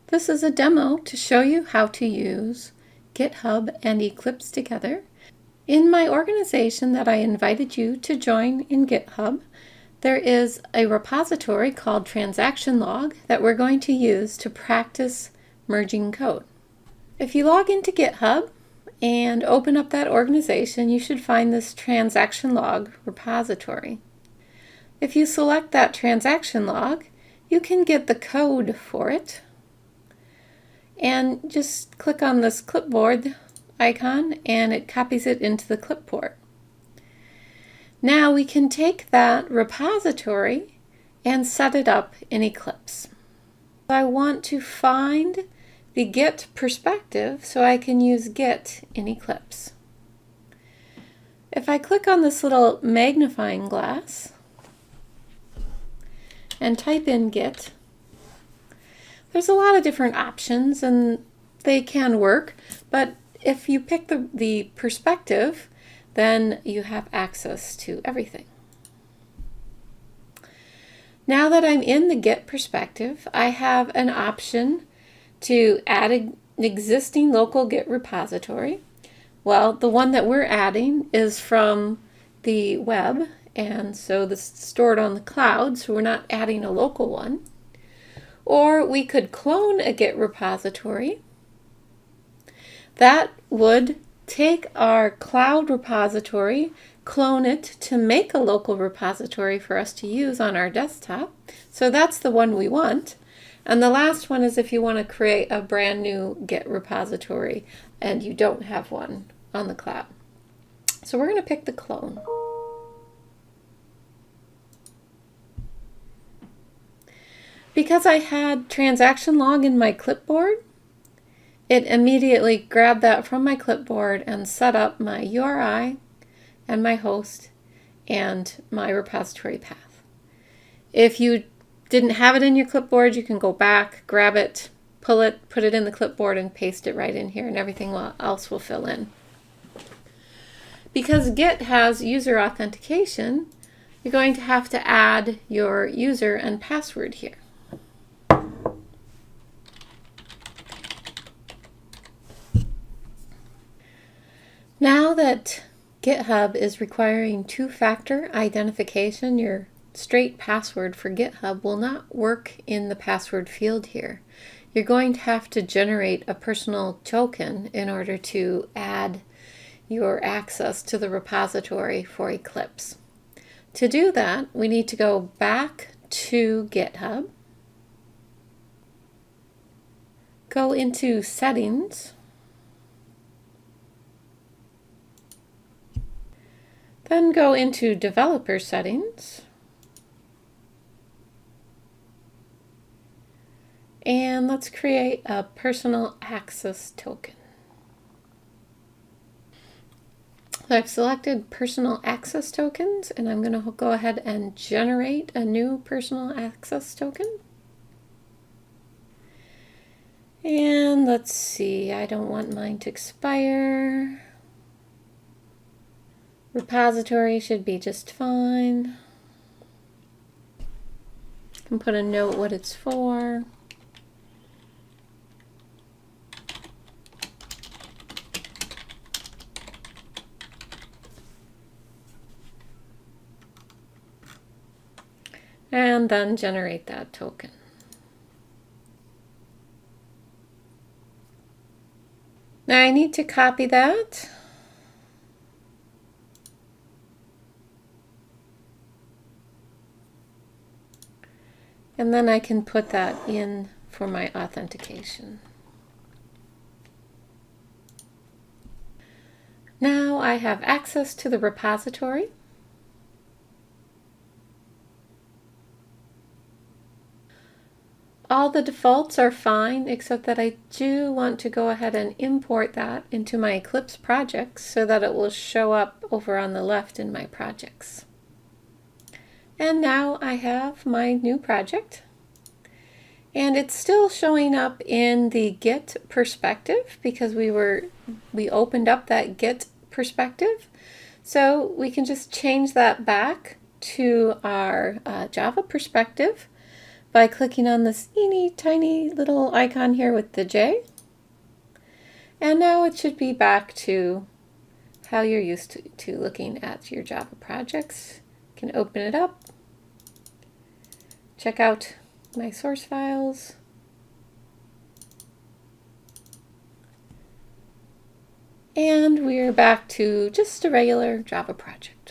This is a demo to show you how to use GitHub and Eclipse together. In my organization that I invited you to join in GitHub, there is a repository called Transaction Log that we're going to use to practice merging code. If you log into GitHub and open up that organization, you should find this Transaction Log repository. If you select that transaction log, you can get the code for it. And just click on this clipboard icon and it copies it into the clipboard. Now we can take that repository and set it up in Eclipse. I want to find the Git perspective so I can use Git in Eclipse. If I click on this little magnifying glass and type in Git, there's a lot of different options and they can work, but if you pick the perspective, then you have access to everything. Now that I'm in the Git perspective, I have an option to add an existing local Git repository. Well, the one that we're adding is from the web, and so this is stored on the cloud, so we're not adding a local one. Or we could clone a Git repository. That would take our cloud repository, clone it to make a local repository for us to use on our desktop. So that's the one we want. And the last one is if you want to create a brand new Git repository and you don't have one on the cloud. So we're going to pick the clone. Because I had transaction log in my clipboard, it immediately grabbed that from my clipboard and set up my URI and my host and my repository path. If you didn't have it in your clipboard, you can go back, grab it, pull it, put it in the clipboard and paste it right in here and everything else will fill in. Because Git has user authentication, you're going to have to add your user and password here. Now that GitHub is requiring two-factor identification, your straight password for GitHub will not work in the password field here. You're going to have to generate a personal token in order to add your access to the repository for Eclipse. To do that, we need to go back to GitHub, go into Settings, then go into Developer Settings, and let's create a personal access token. So I've selected personal access tokens, and I'm going to go ahead and generate a new personal access token. And let's see, I don't want mine to expire. Repository should be just fine. You can put a note what it's for. And then generate that token. Now I need to copy that. And then I can put that in for my authentication. Now I have access to the repository. All the defaults are fine, except that I do want to go ahead and import that into my Eclipse projects so that it will show up over on the left in my projects. And now I have my new project, and it's still showing up in the Git perspective because we opened up that Git perspective. So we can just change that back to our Java perspective by clicking on this teeny tiny little icon here with the J. And now it should be back to how you're used to looking at your Java projects. You can open it up, check out my source files, and we're back to just a regular Java project.